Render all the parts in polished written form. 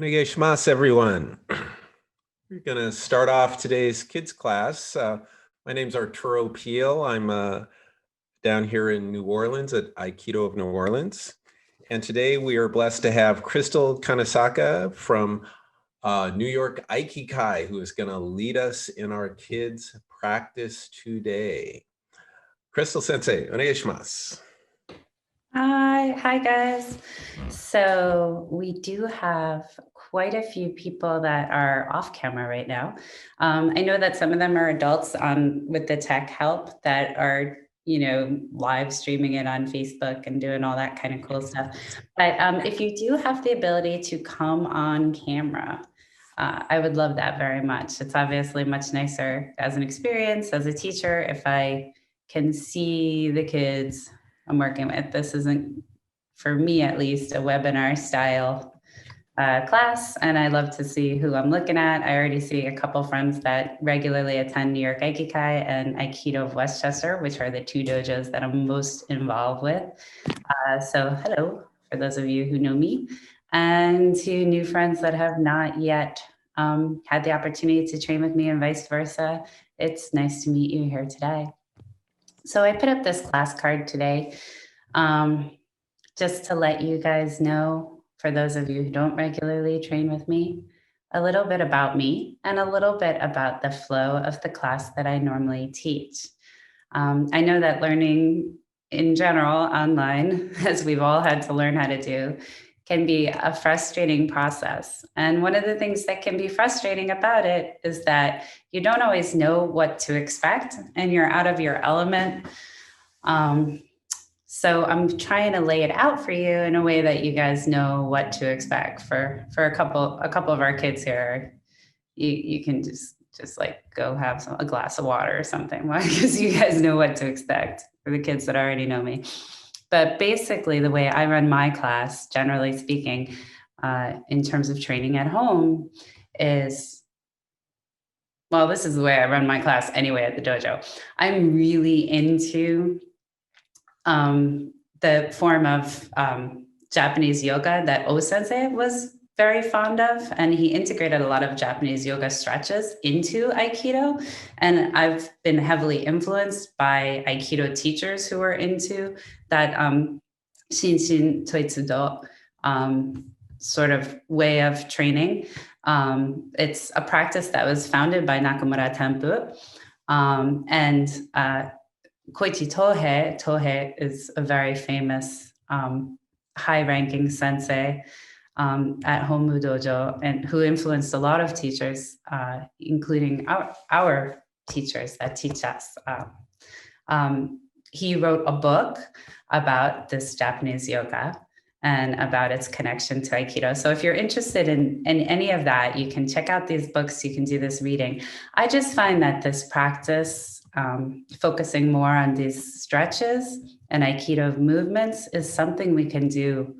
Onegaishimasu, everyone. We're going to start off today's kids class. My name's Arturo Peel. I'm down here in New Orleans at Aikido of New Orleans. And today we are blessed to have Crystal Kanesaka from New York Aikikai, who is going to lead us in our kids practice today. Crystal Sensei, onegaishimasu. Hi guys. So we do have quite a few people that are off camera right now. I know that some of them are adults with the tech help that are, live streaming it on Facebook and doing all that kind of cool stuff. But if you do have the ability to come on camera, I would love that very much. It's obviously much nicer as an experience as a teacher if I can see the kids I'm working with. This isn't, for me at least, a webinar style class, and I love to see who I'm looking at. I already see a couple friends that regularly attend New York Aikikai and Aikido of Westchester, which are the two dojos that I'm most involved with. So hello, for those of you who know me, and to new friends that have not yet had the opportunity to train with me and vice versa. It's nice to meet you here today. So I put up this class card today just to let you guys know, for those of you who don't regularly train with me, a little bit about me and a little bit about the flow of the class that I normally teach. I know that learning in general online, as we've all had to learn how to do, can be a frustrating process. And one of the things that can be frustrating about it is that you don't always know what to expect and you're out of your element. So I'm trying to lay it out for you in a way that you guys know what to expect. For a couple of our kids here, you can just like go have a glass of water or something, because you guys know what to expect, for the kids that already know me. But basically, the way I run my class, generally speaking, in terms of training at home is, well, this is the way I run my class anyway at the dojo. I'm really into the form of Japanese yoga that O-sensei was very fond of, and he integrated a lot of Japanese yoga stretches into Aikido. And I've been heavily influenced by Aikido teachers who are into that Shinshin Toitsudo sort of way of training. It's a practice that was founded by Nakamura Tenpu, and Koichi Tohei is a very famous high-ranking sensei at Homu Dojo, and who influenced a lot of teachers, including our teachers that teach us. He wrote a book about this Japanese yoga and about its connection to Aikido. So if you're interested in any of that, you can check out these books, you can do this reading. I just find that this practice, focusing more on these stretches and Aikido movements, is something we can do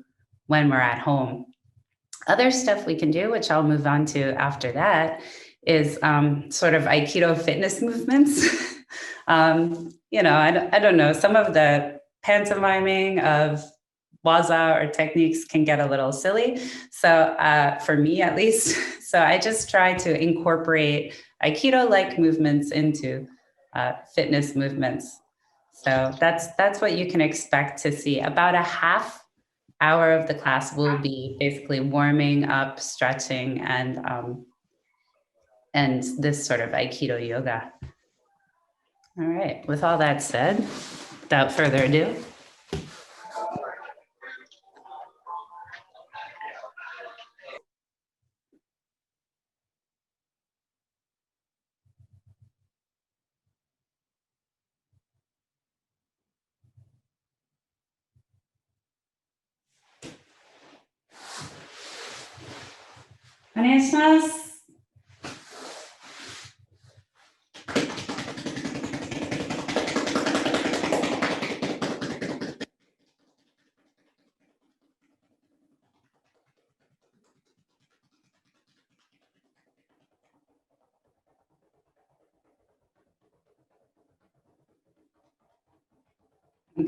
when we're at home. Other stuff we can do, which I'll move on to after that, is sort of Aikido fitness movements. I don't know, some of the pantomiming of waza or techniques can get a little silly. So for me, at least, so I just try to incorporate Aikido-like movements into fitness movements. So that's what you can expect to see. About a half hour of the class will be basically warming up, stretching, and this sort of Aikido yoga. All right, with all that said, without further ado, onegaishimasu.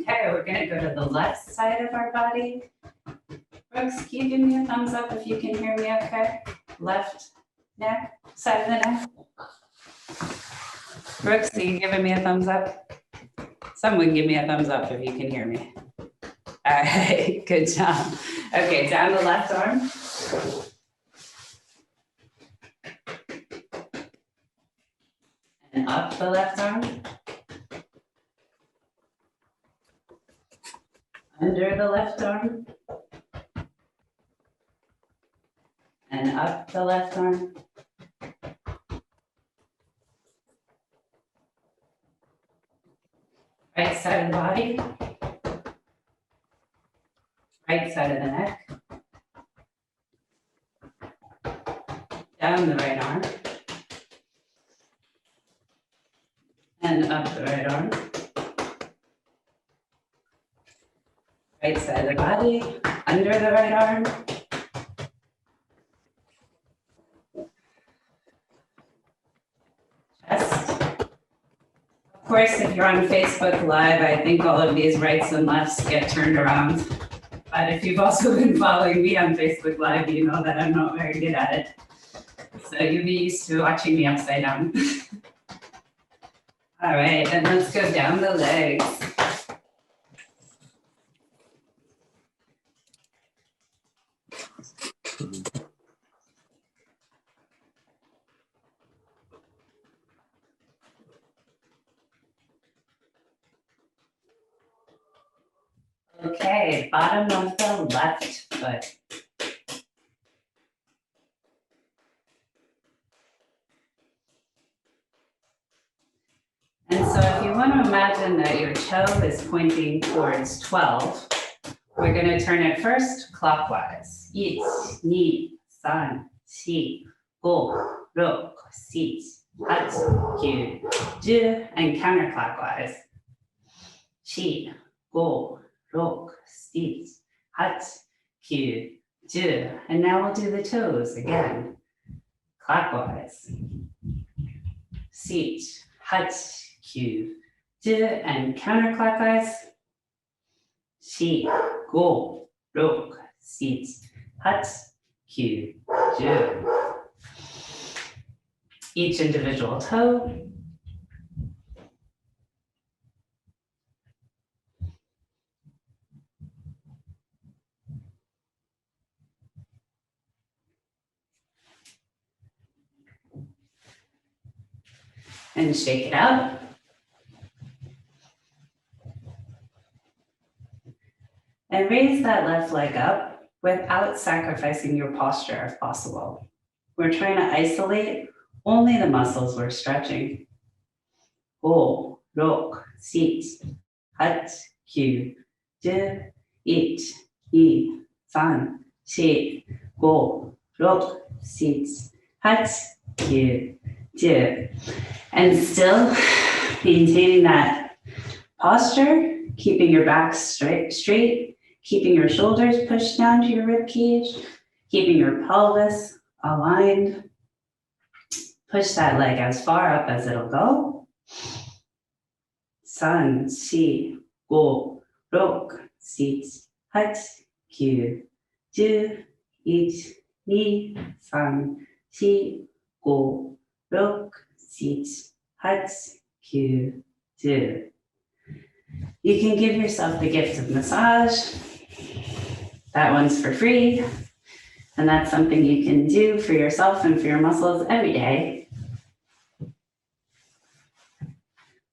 Okay, we're going to go to the left side of our body. We're Brooks, can you give me a thumbs up if you can hear me okay? Left neck, side of the neck. Brooks, are you giving me a thumbs up? Someone give me a thumbs up if you can hear me. All right, good job. Okay, down the left arm. And up the left arm. Under the left arm. And up the left arm. Right side of the body. Right side of the neck. Down the right arm. And up the right arm. Right side of the body, under the right arm. Chest. Of course, if you're on Facebook Live, I think all of these rights and lefts get turned around. But if you've also been following me on Facebook Live, you know that I'm not very good at it. So you'll be used to watching me upside down. All right, and let's go down the legs. Okay, bottom of the left foot. And so if you want to imagine that your toe is pointing towards 12, we're going to turn it first clockwise. 1, 2, 3, 4, 5, 6, 7, 8, 9, 10, and counterclockwise. 4, 5, 6, 7, 8, 9, 10. And now we'll do the toes again. Clockwise. 6, 7, 8, 9, and counterclockwise. 4, 5, 6, 7, 8, 9. Each individual toe. And shake it out. And raise that left leg up without sacrificing your posture if possible. We're trying to isolate only the muscles we're stretching. 5, 6, 7, 8, 9, 10, 1, 2, 3, 4, 5, 6, 7, 8, 9. And still maintaining that posture, keeping your back straight, keeping your shoulders pushed down to your rib cage, keeping your pelvis aligned. Push that leg as far up as it'll go. 3, 4, 5, 6, 7, 8, 9, 10, 1, 2, 3, 4, 5, 6, 7, 8, 9. You can give yourself the gift of massage. That one's for free. And that's something you can do for yourself and for your muscles every day.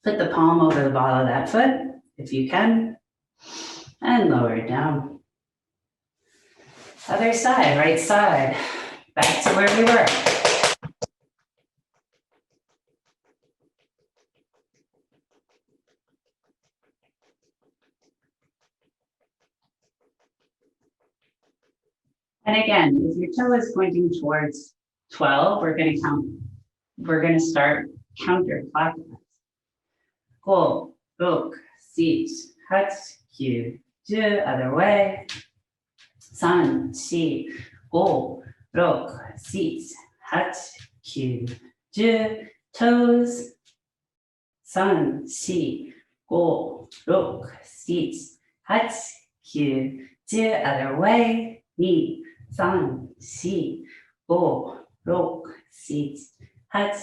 Put the palm over the ball of that foot, if you can, and lower it down. Other side, right side, back to where we were. And again, if your toe is pointing towards 12, we're going to count. We're going to start counterclockwise. 5, 6, 7, 8, 9, other way. 3, 4, 5, 6, 7, 8, 9, toes. 3, 4, 5, 6, 7, 8, 9, other way. 2, 3, 4, 5, 6, 7,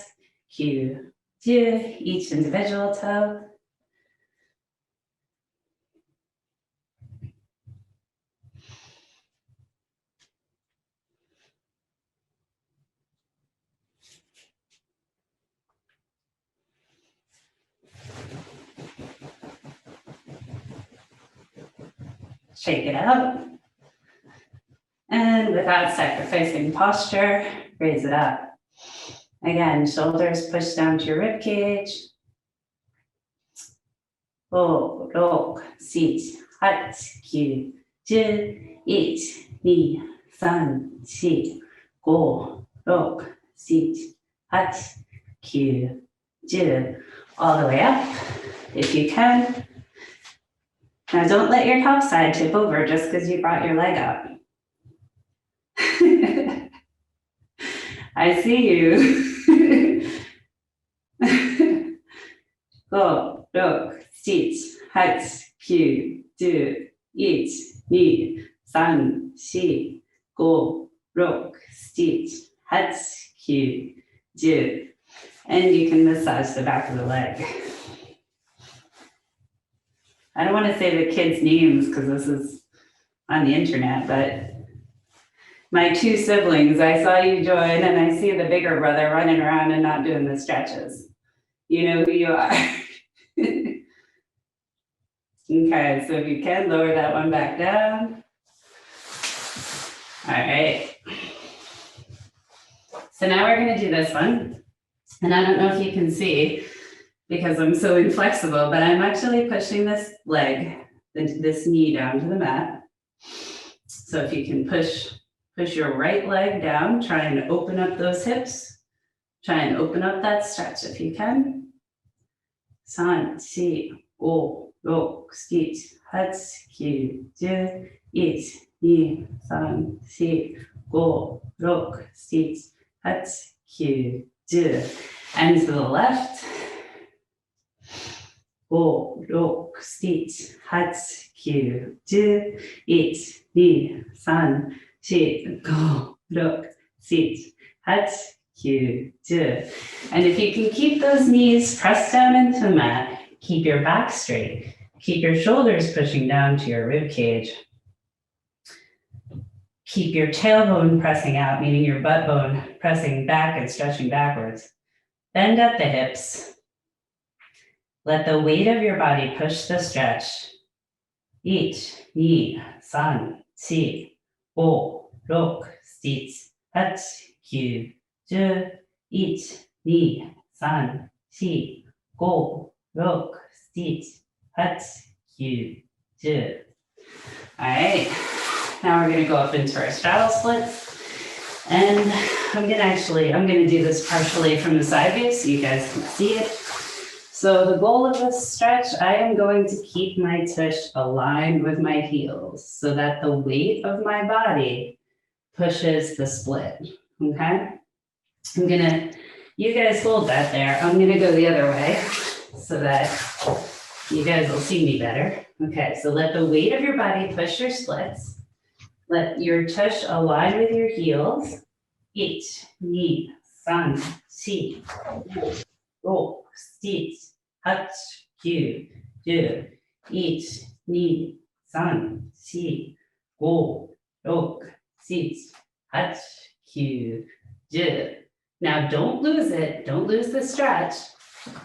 8, 9, 10. Each individual toe. Shake it out. And without sacrificing posture, raise it up. Again, shoulders push down to your rib cage. 5, 6, 7, 8, 9, 10. 1, 2, 3, 4, 5, 6, 7, 8, 9, 10. All the way up, if you can. Now don't let your top side tip over just because you brought your leg up. I see you. 5, 6, 7, 8, 9, 10. 1, 2, 3, 4, 5, 6, 7, 8, 9, 10. And you can massage the back of the leg. I don't want to say the kids' names because this is on the internet, but my 2 siblings, I saw you join and I see the bigger brother running around and not doing the stretches. You know who you are. Okay, so if you can, lower that one back down. All right. So now we're going to do this one. And I don't know if you can see because I'm so inflexible, but I'm actually pushing this leg, this knee down to the mat. So if you can push your right leg down, try and open up those hips. Try and open up that stretch if you can. 3, 4, 5, 6, 8, 9, 10. 1, 2, 3, 4, 5, 6, 8, 9, 10. And to the left. 5, 6, 7, 8, 9, 10. 1, 2, 3, 4, 5, 6, 8, 9, 10. And if you can keep those knees pressed down into the mat, keep your back straight, keep your shoulders pushing down to your rib cage. Keep your tailbone pressing out, meaning your butt bone pressing back and stretching backwards. Bend at the hips. Let the weight of your body push the stretch. 1, 2, 3, 4, 5, 6, 8, 9, 10. 1, 2, 3, 4, 5, 6, 8, 9, 10. All right. Now we're going to go up into our straddle splits. And I'm going to do this partially from the side view so you guys can see it. So the goal of this stretch, I am going to keep my tush aligned with my heels so that the weight of my body pushes the split, okay? You guys hold that there. I'm going to go the other way so that you guys will see me better. Okay, so let the weight of your body push your splits. Let your tush align with your heels. 1, 2, 3, 4, 5, 6, 8, 9, 10. 1, 2, 3, 4, 5, 6, 8, 9, 10. Now don't lose it. Don't lose the stretch.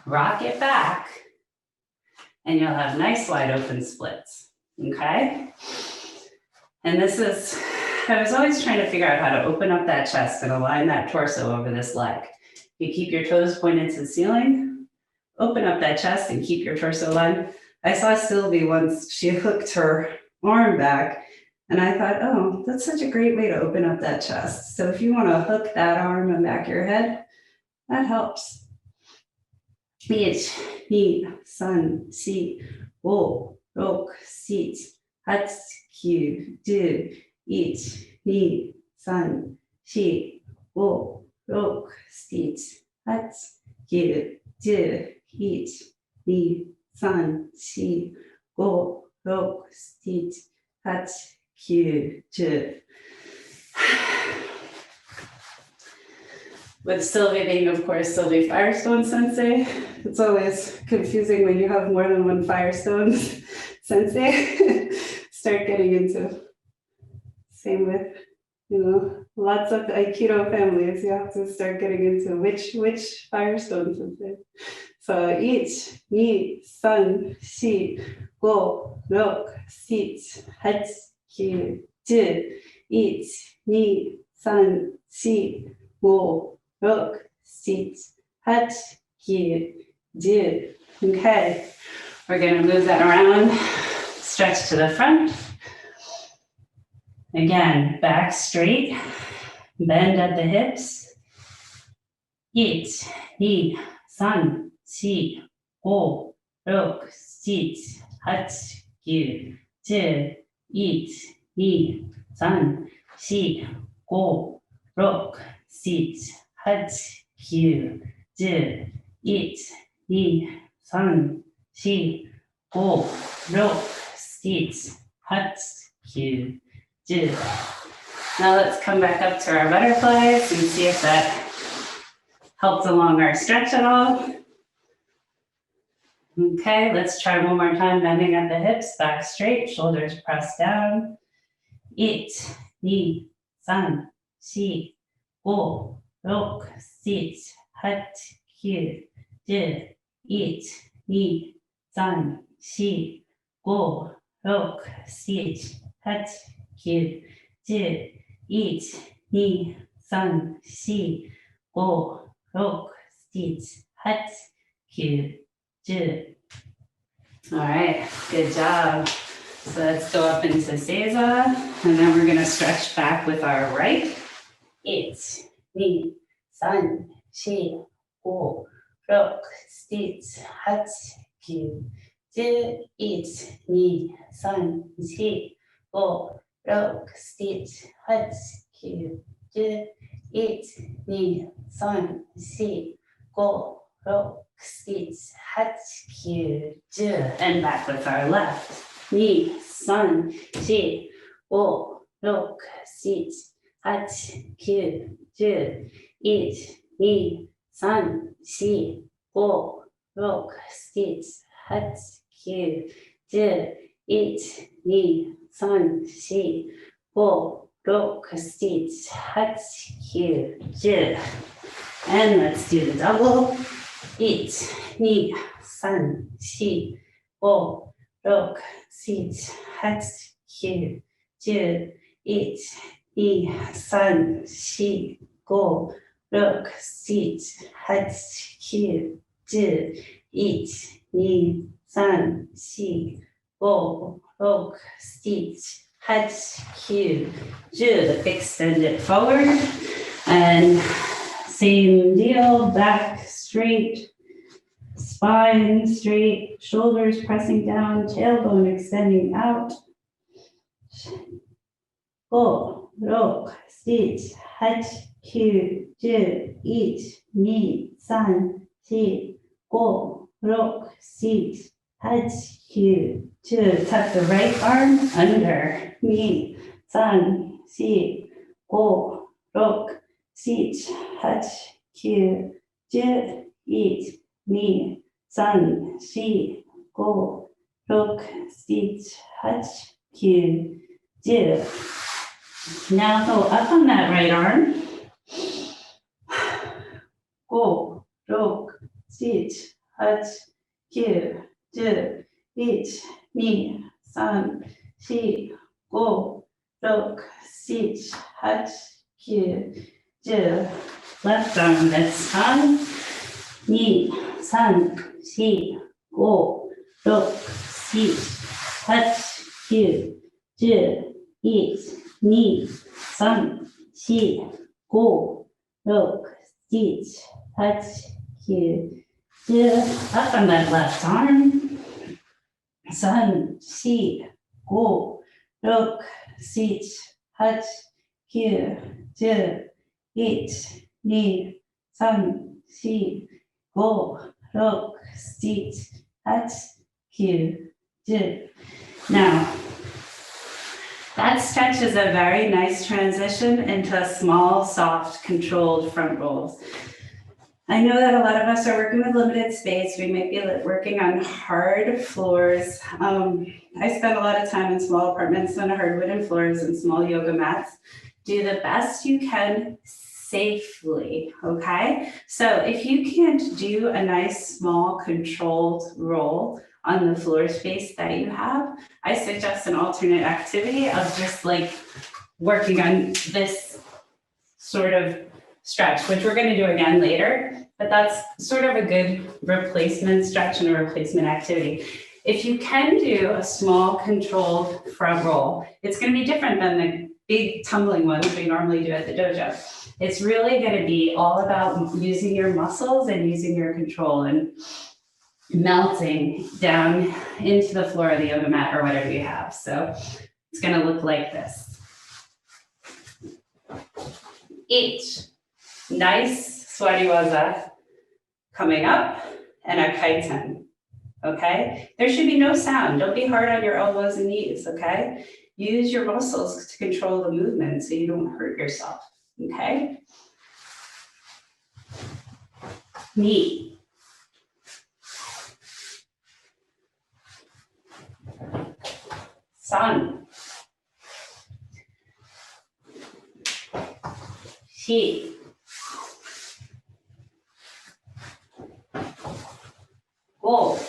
Rock it back. And you'll have nice wide open splits. Okay? And this is, I was always trying to figure out how to open up that chest and align that torso over this leg. You keep your toes pointed to the ceiling, open up that chest and keep your torso aligned. I saw Sylvie once, she hooked her arm back and I thought, oh, that's such a great way to open up that chest. So if you want to hook that arm and back your head, that helps. 1, 2, 3, 4, 5, 6, 8, 9, 10. 1, 2, 3, 4, 5, 6, 8, 9, 10. 1, 2, 3, 4, 5, 6, 8, kyu, ju. With Sylvie being, of course, Sylvie Firestone Sensei. It's always confusing when you have more than one Firestone Sensei. Start getting into. Same with, lots of Aikido families. You have to start getting into which Firestone Sensei. So 1, 2, 3, 4, 5, 6, 7, 8, 9, 10. 1, 2, 3, 4, 5, 6, 7, 8, 9, 10. Okay, we're going to move that around. Stretch to the front. Again, back straight. Bend at the hips. 1, 2, 3, 4, 5, 6, 7, 8, 10. 1, 2, 3, 4, 5, 6, 7, 8, 10. 1, 2, 3, 4, 5, 6, 7, 8, 10. Now let's come back up to our butterflies and see if that helps along our stretch at all. Okay, let's try one more time, bending at the hips, back straight, shoulders pressed down. 1, 2, 3, 4, 5, 6, 7, 8, 10. 1, 2, 3, 4, 5, 6, 7, 8, 10. 1, 2, 3, 4, 5, 6, 7, 8, 10. All right, good job. So let's go up into Seiza, and then we're gonna stretch back with our right. 1, 2, 3, 4, 5, 6, 7, 8, 10. 1, 2, 3, 4, 5, 6, 7, 8, 10. 1, 2, 3, 4, 5, 6, 7, 8, 10. And back with our left. 2, 3, 4, 5, 6, 7, 8, 10. 1, 2, 3, 4, 5, 6, 7, 8, 10. 1, 2, 3, 4, 5, 6, 7, 8, 10. And let's do the double. 1, 2, 3, 4, 5, 6, 7, 8, 10. 1, 2, 3, 4, 5, 6, 7, 8, 10. 1, 2, 3, 4, 5, 6, 7, 8, 10. Extend it forward. And same deal, back straight, spine straight, shoulders pressing down, tailbone extending out. 4, 5, 6, 7, 8, 10. 1, 2, 3, 4, 5, 6, 7, 8, 10. Tuck the right arm under. 2, 3, 4, 5, 6, 7, 8, 10. 1, 2, 3, 4, 5, 6, 7, 8, 10. Now go up on that right arm. 4, 5, 6, 7, 8, 10. 1, 2, 3, 4, 5, 6, 7, 8, 10. Left arm this time. 2, 3, 4, 5, 6, 7, 8, 10. 1, 2, 3, 4, 5, 6, 7, 8, 10. Up on that left arm. 3, 4, 5, 6, 7, 8, 10. 1, 2, 3, 4, 5, 6, 7, 8, 10. Now, That stretch is a very nice transition into small, soft, controlled front rolls. I know that a lot of us are working with limited space. We might be working on hard floors. I spend a lot of time in small apartments on hard wooden floors and small yoga mats. Do the best you can safely, okay? So if you can't do a nice, small, controlled roll on the floor space that you have, I suggest an alternate activity of just like working on this sort of stretch, which we're going to do again later, but that's sort of a good replacement stretch and a replacement activity. If you can do a small controlled front roll, it's going to be different than the big tumbling ones we normally do at the dojo. It's really going to be all about using your muscles and using your control and melting down into the floor of the yoga mat or whatever you have. So it's going to look like this. Each nice Swarewazashiko coming up and a kaiten, okay? There should be no sound. Don't be hard on your elbows and knees, okay? Use your muscles to control the movement so you don't hurt yourself, okay? Knee. Sun. Shi. Go.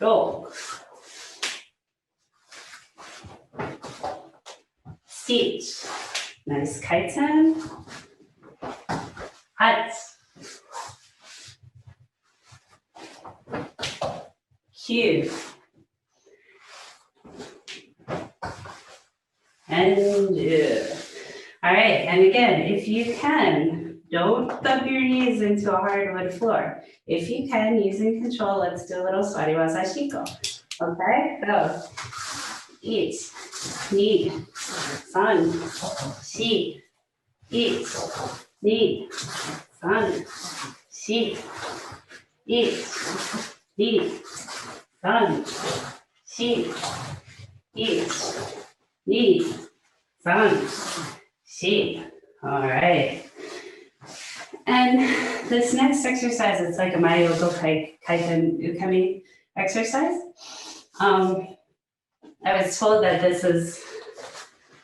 Go. Stitch. Nice kaiten. Hat. Q. And all right, and again, if you can, don't thump your knees into a hardwood floor. If you can, using control, let's do a little Swarewazashiko. Okay, so eat, knee, sun, shi, eat, knee, sun, shi, eat, knee, sun, shi, eat, knee, sun, shi. All right. And this next exercise, it's like a Aikikai Kaiten Ukemi exercise. I was told that this is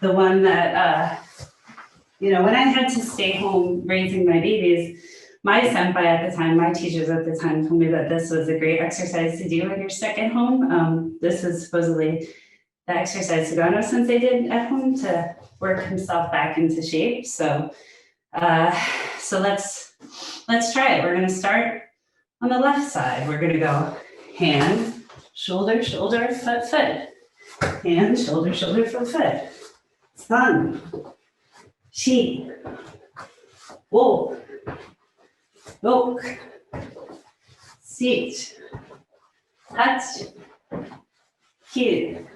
the one that, when I had to stay home raising my babies, my senpai at the time, my teachers at the time told me that this was a great exercise to do when you're stuck at home. This is supposedly the exercise Sugano Sensei did at home to work himself back into shape. So let's try it. We're going to start on the left side. We're going to go hand, shoulder, shoulder, foot, foot. Hand, shoulder, shoulder, foot, foot. Sun, shi, wo, yoke, sit, touch, kyu,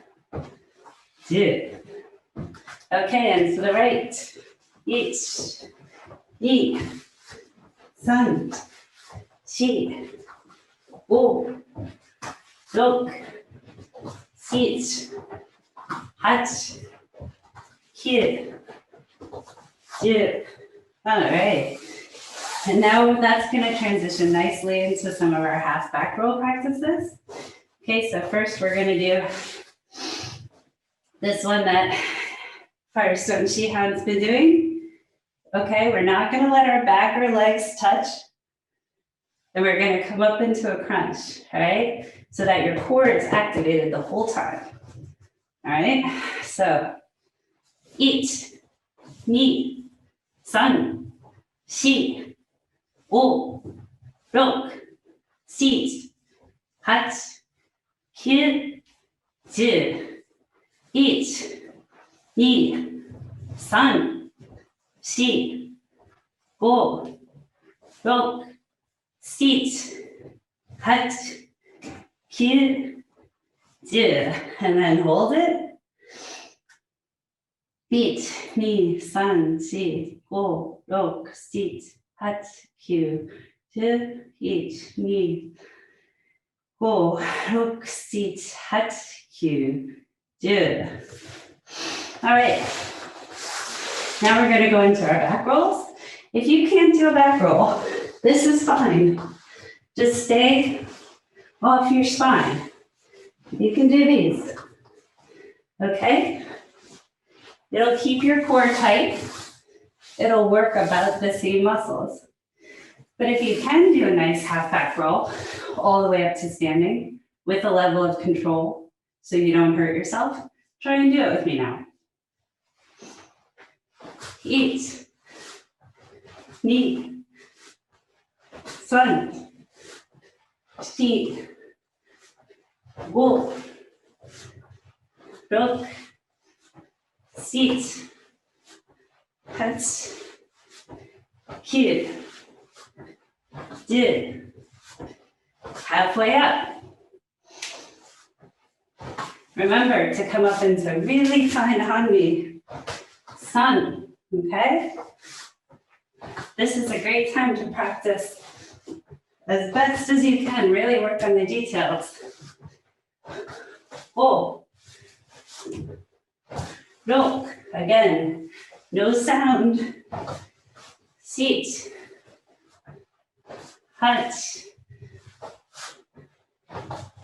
do. Okay, and to the right. Each, ni, san, shi, wo, yoke, sit, hat, kyu, do. All right. And now that's going to transition nicely into some of our half back roll practices. Okay, so first we're going to do this one that Firestone Shihan's been doing. Okay, we're not going to let our back or legs touch. And we're going to come up into a crunch, all right? So that your core is activated the whole time. All right, so eat, ni, san, shi, wo, yoke, sit, hat, kyu, do. Eat, ni, san, shi, wo, yoke, sit, hat, kyu, do. And then hold it. Eat, ni, san, shi, wo, yoke, sit, hat, kyu, do. Eat, ni, go, rok, sit, hat, kyu, do. All right. Now we're going to go into our back rolls. If you can't do a back roll, this is fine. Just stay off your spine. You can do these. Okay? It'll keep your core tight. It'll work about the same muscles. But if you can do a nice half back roll all the way up to standing with a level of control so you don't hurt yourself, try and do it with me now. Eat, ni, san, shi, go, rok, sit, hat, kyu, do. Halfway up. Remember to come up into really fine hanmi, san, okay? This is a great time to practice as best as you can, really work on the details. Oh, rok, again, no sound. Sit, hat,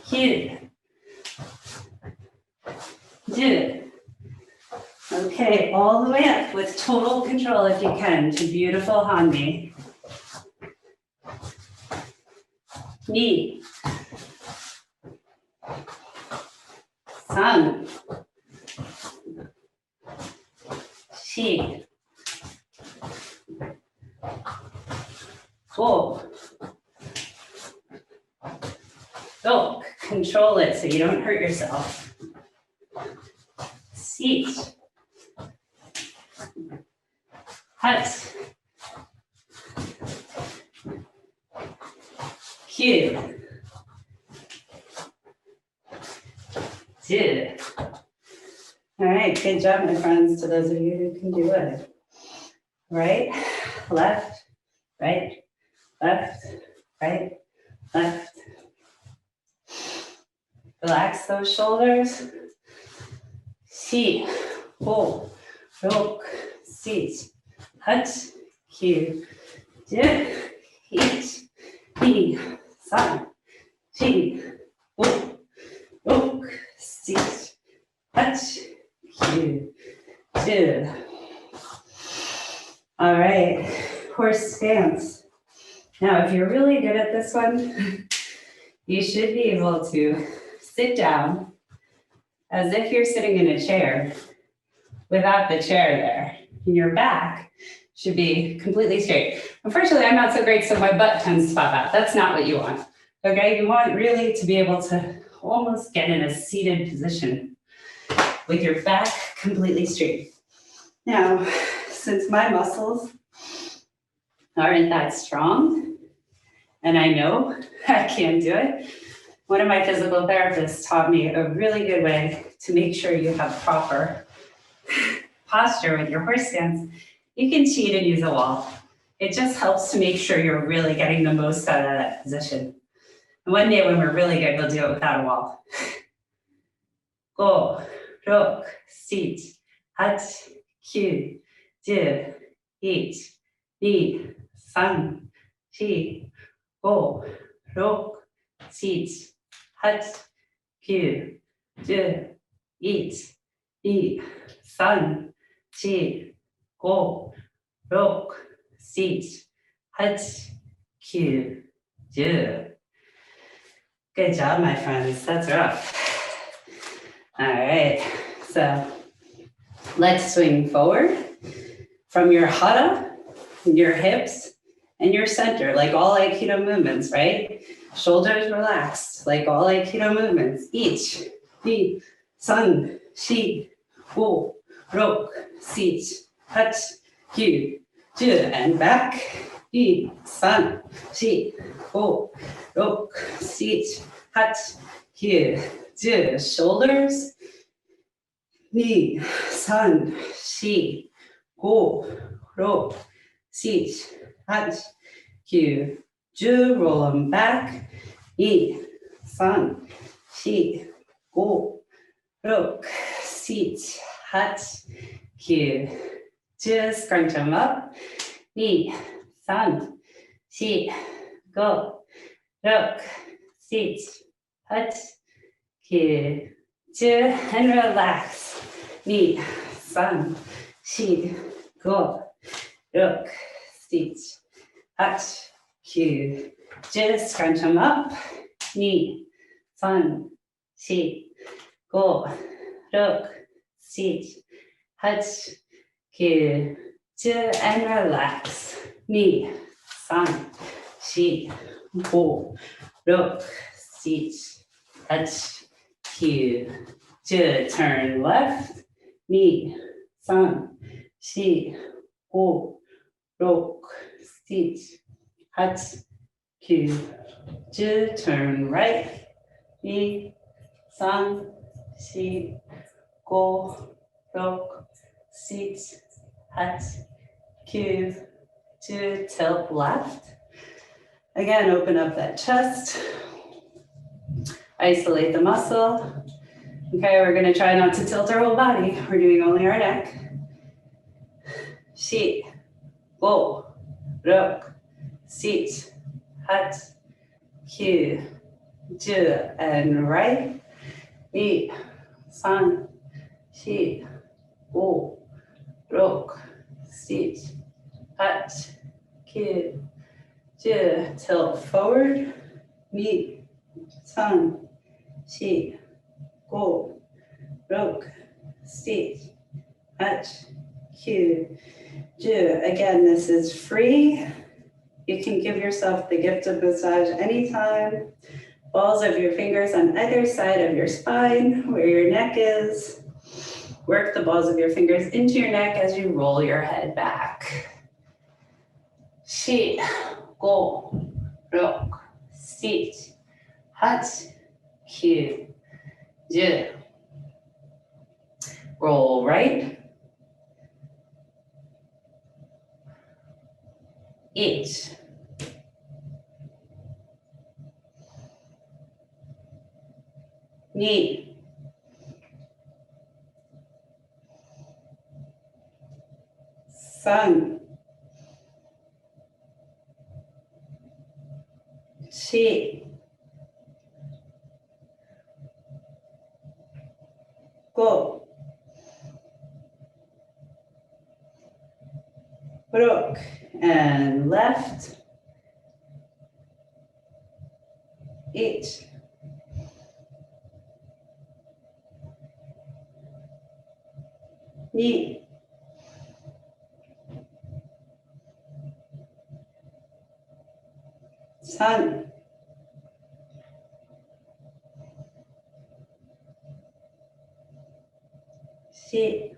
kyu, do. Okay, all the way up with total control if you can to beautiful hanmi. Ni, san, shi, go, rok. Control it so you don't hurt yourself. Sit, hat, kyu, do. All right, good job, my friends, to those of you who can do it. Right, left, right, left, right, left. Relax those shoulders. Sit, go, rok, sit, hat, kyu, do, eat, ni, san, shi, go, rok, sit, hat, kyu, do. All right, horse stance. Now, if you're really good at this one, you should be able to sit down as if you're sitting in a chair without the chair there. And your back should be completely straight. Unfortunately, I'm not so great, so my butt tends to pop out. That's not what you want, okay? You want really to be able to almost get in a seated position with your back completely straight. Now, since my muscles aren't that strong, and I know I can't do it, one of my physical therapists taught me a really good way to make sure you have proper posture with your horse stance. You can cheat and use a wall. It just helps to make sure you're really getting the most out of that position. And one day when we're really good, we'll do it without a wall. Go, rok, sit, hat, kyu, do, eat, ni, san, shi, go, rok, sit, hat, kyu, do, eat, ni, san, shi, go, rok, sit, hat, kyu, do. Good job, my friends. That's rough. All right, so let's swing forward from your hara, your hips, and your center, like all Aikido movements, right? Shoulders relaxed, like all Aikido movements. Each, ni, san, shi, go, rok, sit, hat, kyu, do, and back. Ni, san, shi, go, rok, sit, hat, kyu, do. Shoulders. Ni, san, shi, go, rok, sit, hat, kyu, do. Roll them back. Ni, 3、4、5、6、7、8、9、10. Scrunch them up. 2、3、4、5、6、7、8、9、10. And relax. 2、3、4、5、6、7、8、9、10. Scrunch them up. 2、3、4、5、6、7、8、9、10. And relax. 2、3、4、5、6、7、8、9、10. Turn left. 2、3、4、5、6、7、8、9、10. Turn right. 2、3、4、5、6、7、8、9, 10. Tilt left. Again, open up that chest. Isolate the muscle. Okay, we're gonna try not to tilt our whole body. We're doing only our neck. 4、5、6、7、8、9、10. And right. 2、3、4、5、6、7、8、9、10. Tilt forward. 2、3、4、5、6、7、8、9、10. Again, this is free. You can give yourself the gift of massage anytime. Balls of your fingers on either side of your spine, where your neck is. Work the balls of your fingers into your neck as you roll your head back. 4、5、6、7、8、9、10. Roll right. 8、2、3、4、5、6, and left. 8, 2、3、4、5、6.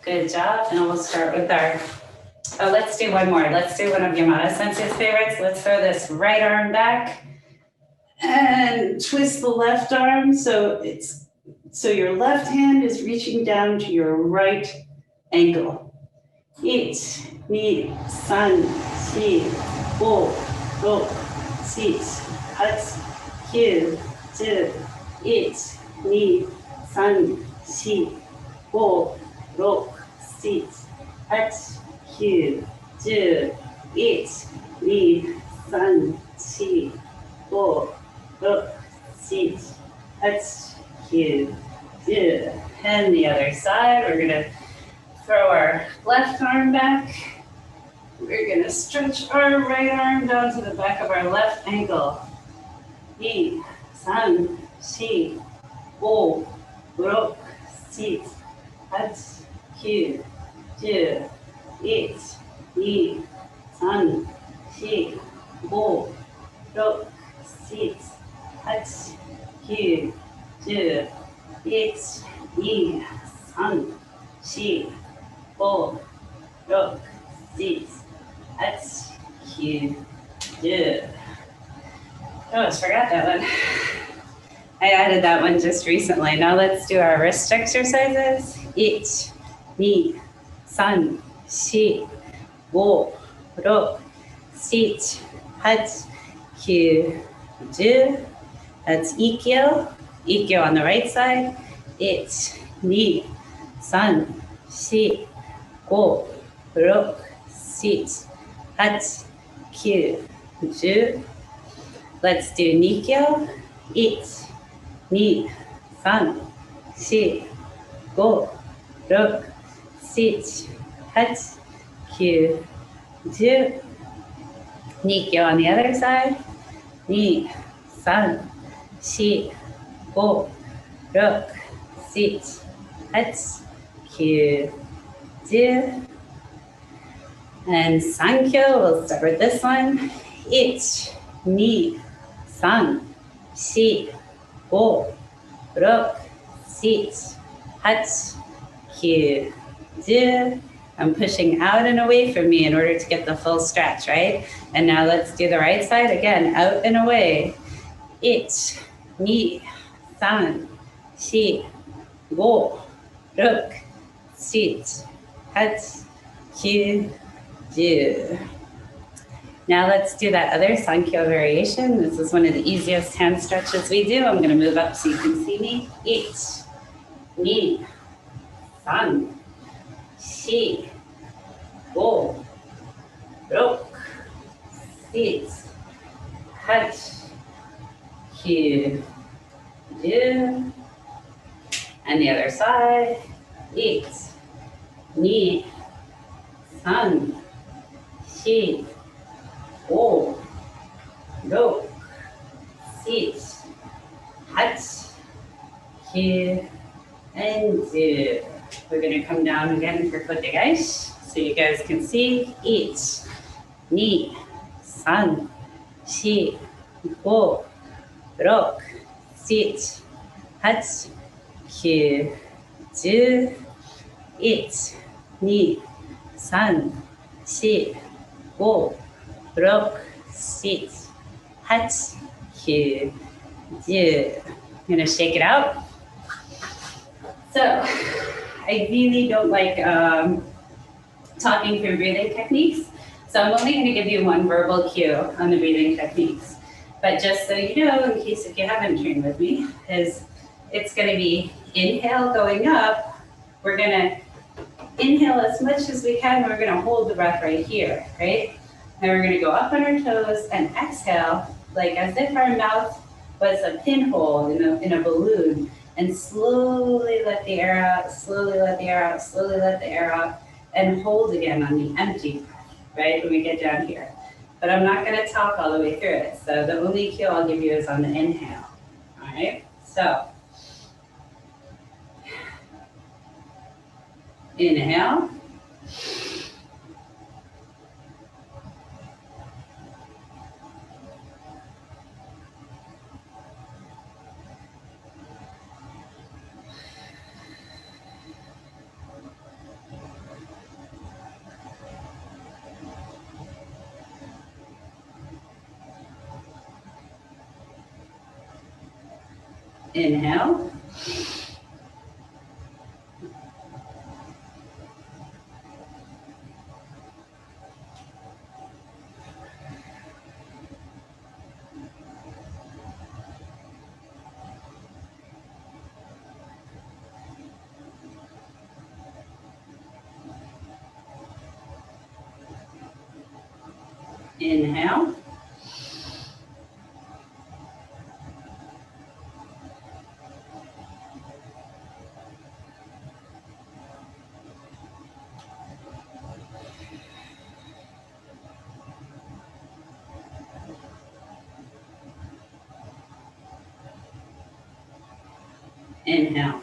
Good job. And we'll start with our, let's do one more. Let's do one of Yamada Sensei's favorites. Let's throw this right arm back and twist the left arm. So your left hand is reaching down to your right ankle. 1、2、3、4、5、6、7、8、9、10。 1、2、3、4、5、6、7、8、9、10。 1、2、3、4、5、6、7、8、9、10. And the other side, we're gonna throw our left arm back. We're gonna stretch our right arm down to the back of our left ankle. 2、3、4、5、6、7、8、9、10。 1、2、3、4、5、6、7、8、9、10。 1、2、3、4、5、6、7、8、9、10. Oh, I just forgot that one. I added that one just recently. Now let's do our wrist exercises. 1, 2, 3, 4, 5, 6, 7, 8, 9, 10. That's Ikkyo. Ikkyo on the right side. 1, 2, 3, 4, 5, 6, 7, 8, 9, 10. Let's do Nikkyo. 1, 2, 3, 4, 5, 6, 7, 8, 9, 10. Nikkyo on the other side. 2, 3, 4, 5, 6, 7, 8, 9, 10. And Sankyo, we'll start with this one. 1, 2, 3, 4, 5, 6, 7, 8, 9. I'm pushing out and away from me in order to get the full stretch, right? And now let's do the right side again, out and away. 1, 2, 3, 4, 5, 6, 7, 8, 9. Now let's do that other Sankyo variation. This is one of the easiest hand stretches we do. I'm going to move up so you can see me. 1, 2, 3, 4, 5, 6, 7, 8, 9. And the other side. 1, 2, 3, 4, 5, 6, 7, 8, 9. We're going to come down again for Kotegai, so you guys can see. 1, 2, 3, 4, 5, 6, 7, 8, 9. 1, 2, 3, 4, 5, 6, 7, 8, 9. I'm going to shake it out. So I really don't like talking through breathing techniques. So I'm only going to give you one verbal cue on the breathing techniques. But just so you know, in case if you haven't trained with me, is it's going to be inhale going up. We're going to inhale as much as we can. We're going to hold the breath right here, right? And we're going to go up on our toes and exhale, like as if our mouth was a pinhole in a balloon, and slowly let the air out, slowly let the air out, slowly let the air out, and hold again on the empty breath, right, when we get down here. But I'm not going to talk all the way through it. So the only cue I'll give you is on the inhale, all right? So inhale. Inhale. Inhale. Inhale.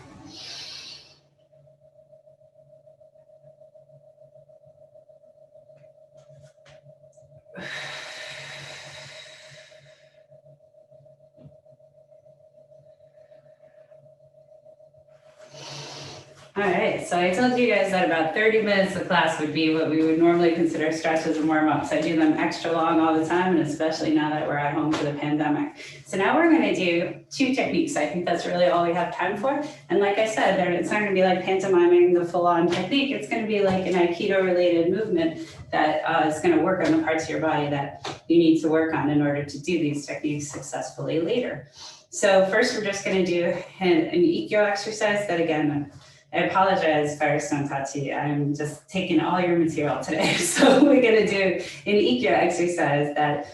All right, so I told you guys that about 30 minutes of class would be what we would normally consider stretches and warm-ups. I do them extra long all the time, and especially now that we're at home for the pandemic. So now we're gonna do 2 techniques. I think that's really all we have time for. And like I said, it's not gonna be like pantomiming the full-on technique. It's gonna be like an Aikido-related movement that is gonna work on the parts of your body that you need to work on in order to do these techniques successfully later. So first, we're just gonna do an Ikkyo exercise that, again, I apologize, Firestone Tachi. I'm just taking all your material today. So we're gonna do an Ikkyo exercise that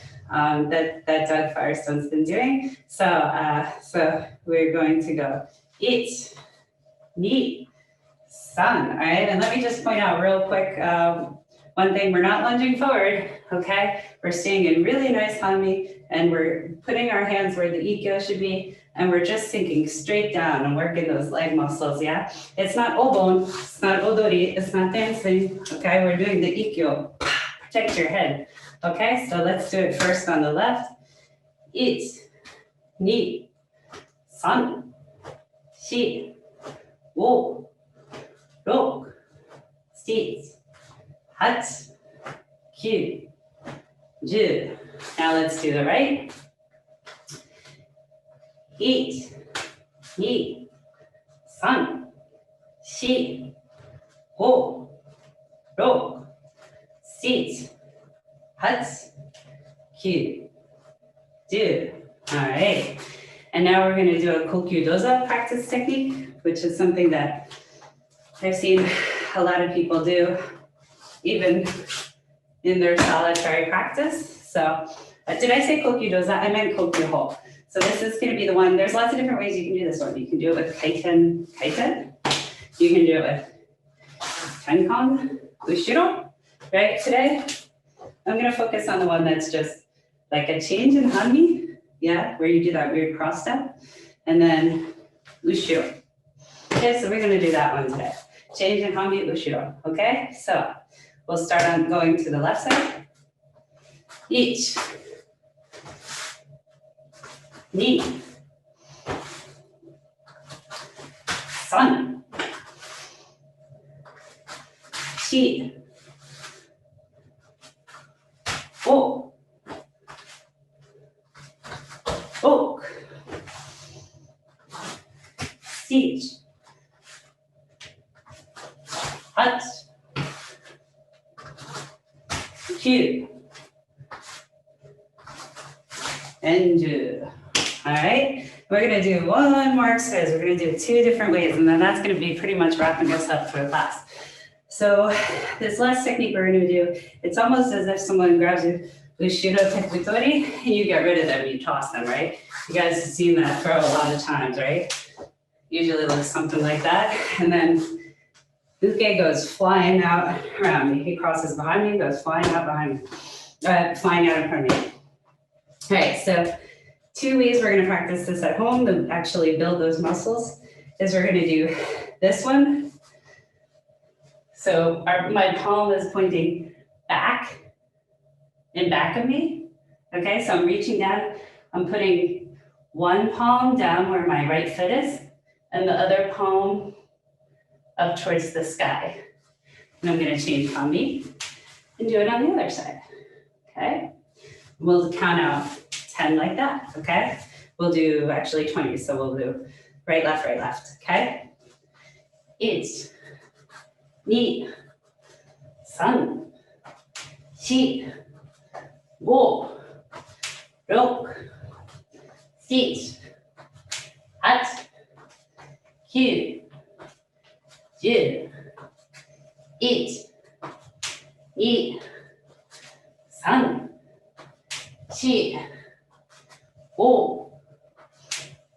Doug Firestone's been doing. So we're going to go ich, ni, san. All right, and let me just point out real quick one thing: we're not lunging forward. Okay, we're staying in really nice hanmi, and we're putting our hands where the Ikkyo should be. And we're just sinking straight down and working those leg muscles, yeah? It's not obon, it's not odori, it's not dancing, okay? We're doing the ikkyo. Protect your head, okay? So let's do it first on the left. Ich, ni, san, shi, wo, rok, six, hat, kyu, ju. Now let's do the right. Ich, ni, san, shi, ho, rok, six, hat, kyu, ju. All right. And now we're going to do a kokyu dosa practice technique, which is something that I've seen a lot of people do, even in their solitary practice. So, did I say kokyu dosa? I meant kokyu ho. So this is going to be the one. There's lots of different ways you can do this one. You can do it with kaiten. You can do it with tenkan, ushiro. Right? Today, I'm going to focus on the one that's just like a change in hanmi, yeah, where you do that weird cross step, and then ushiro. Okay, so we're going to do that one today. Change in hanmi, ushiro. Okay, so we'll start on going to the left side. Ich, ni, san, shi, wo, rok, six, hat, kyu, and ju. All right, we're gonna do one more exercise. We're gonna do it 2 different ways, and then that's gonna be pretty much wrapping us up for the class. So this last technique we're gonna do, it's almost as if someone grabs you ushiro tekutori and you get rid of them, you toss them, right? You guys have seen that throw a lot of times, right? Usually looks something like that, and then uke goes flying out around me. He crosses behind me, goes flying out behind me, flying out in front of me. All right, so 2 ways we're going to practice this at home to actually build those muscles is we're going to do this one. So my palm is pointing back and back of me. Okay, so I'm reaching down. I'm putting one palm down where my right foot is and the other palm up towards the sky. And I'm going to change hanmi and do it on the other side. Okay, we'll count out 10 like that, okay? We'll do actually 20, so we'll do right, left, okay? Ich, ni, san, shi, wo, rok, six, hat, kyu, ju, ich, ni, san, shi, wo,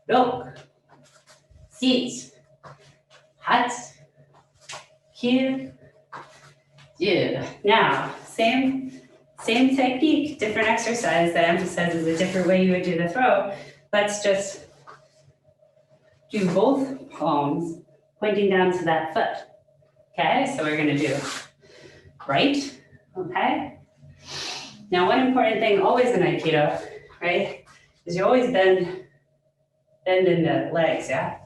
rok, six, hat, kyu, ju. Now, same technique, different exercise that emphasizes a different way you would do the throw. Let's just do both palms pointing down to that foot. Okay, so we're gonna do right, okay? Now, one important thing always in Aikido, right, is you always bend in the legs, yeah?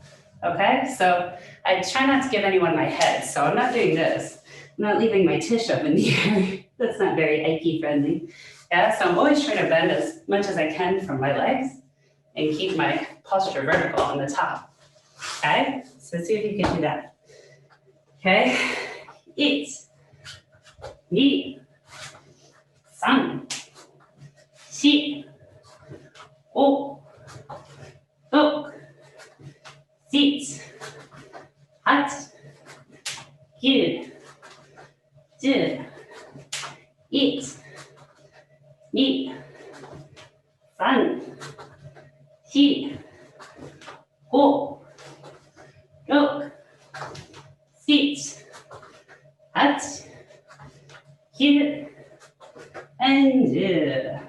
Okay, so I try not to give anyone my head, so I'm not doing this. I'm not leaving my tush up in the air. That's not very Aiki friendly. Yeah, so I'm always trying to bend as much as I can from my legs and keep my posture vertical on the top. Okay, so see if you can do that. Okay, 1, 2, 3, 4, 5, 6, 7, 8, 9, 10, 1, 2, 3, 4, 5, 6, 7, 8, 9, and 10.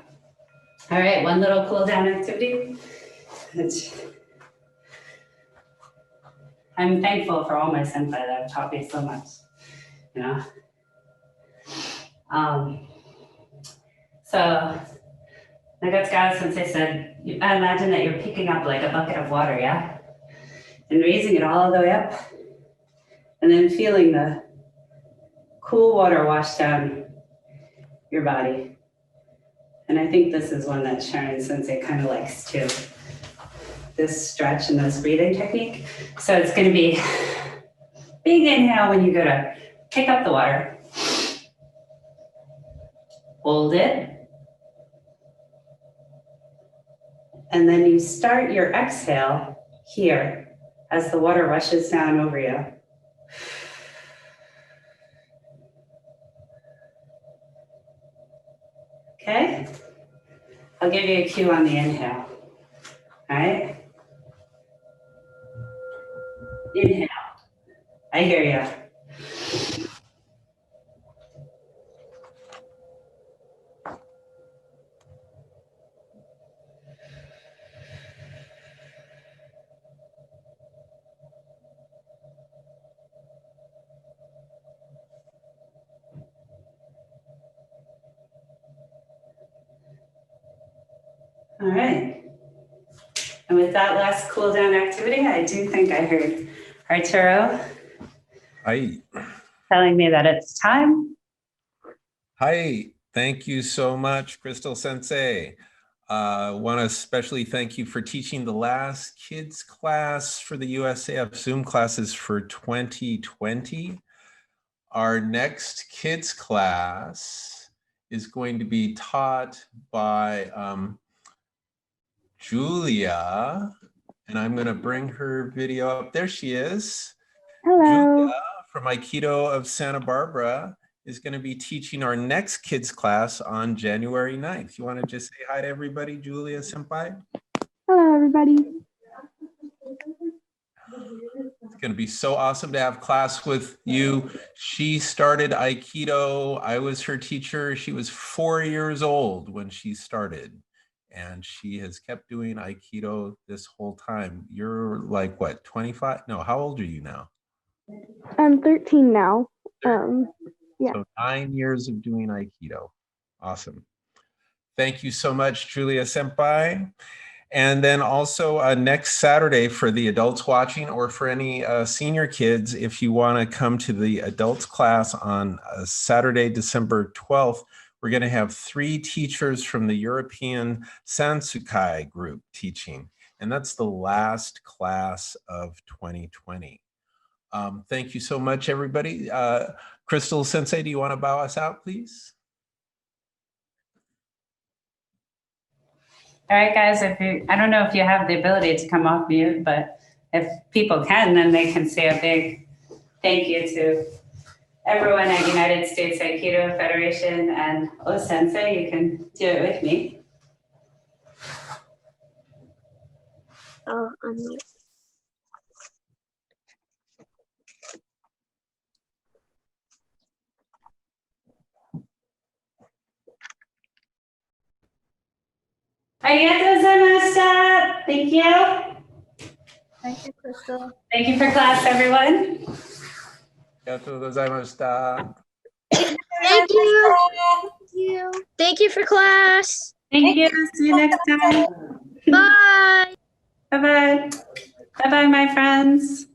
All right, one little cool down activity. I'm thankful for all my senpai that have taught me so much, you know. So Nagatsuka sensei said, I imagine that you're picking up like a bucket of water, yeah? And raising it all the way up. And then feeling the cool water wash down your body. And I think this is one that Sharon sensei kind of likes too. This stretch and this breathing technique. So it's going to be big inhale when you go to pick up the water. Hold it. And then you start your exhale here as the water rushes down over you. Okay? I'll give you a cue on the inhale. All right? Inhale. I hear you. All right. And with that last cool down activity, I do think I heard Arturo telling me that it's time. Hi, thank you so much, Crystal Sensei. Want to especially thank you for teaching the last kids class for the USAF Zoom classes for 2020. Our next kids class is going to be taught by Julia, and I'm going to bring her video up. There she is. Hello. Julia from Aikido of Santa Barbara is going to be teaching our next kids class on January 9th. You want to just say hi to everybody, Julia Senpai? Hello, everybody. It's going to be so awesome to have class with you. She started Aikido. I was her teacher. She was 4 years old when she started, and she has kept doing Aikido this whole time. You're like, what, 25? No, how old are you now? I'm 13 now. Yeah. So 9 years of doing Aikido. Awesome. Thank you so much, Julia Senpai. And then also next Saturday for the adults watching, or for any senior kids, if you want to come to the adults class on Saturday, December 12th, we're going to have 3 teachers from the European Sansukai group teaching. And that's the last class of 2020. Thank you so much, everybody. Crystal Sensei, do you want to bow us out, please? All right, guys, I don't know if you have the ability to come off mute, but if people can, then they can say a big thank you to everyone at United States Aikido Federation, and Sensei, you can do it with me. Oh, unmute. Arigatou gozaimashita. Thank you. Thank you, Crystal. Thank you for class, everyone. Arigatou gozaimashita. Thank you. Thank you. Thank you for class. Thank you. See you next time. Bye. Bye-bye. Bye-bye, my friends.